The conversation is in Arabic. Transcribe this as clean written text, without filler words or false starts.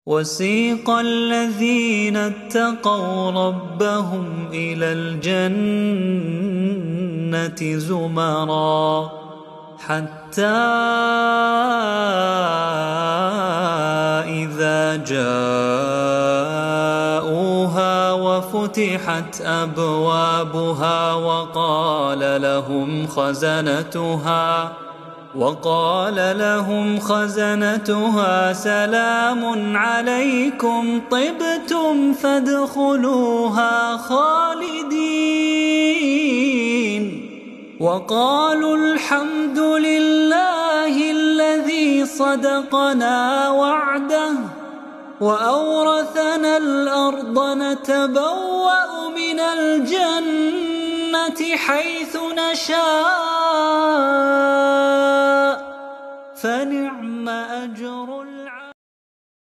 وسيق الذين اتقوا ربهم إلى الجنة زمرا حتى إذا جاءوها وفتحت أبوابها وقال لهم خزنتها سلام عليكم طبتم فادخلوها خالدين وقالوا الحمد لله الذي صدقنا وعده وأورثنا الأرض نتبوأ من الجنة حيث نشاء فنعم أجر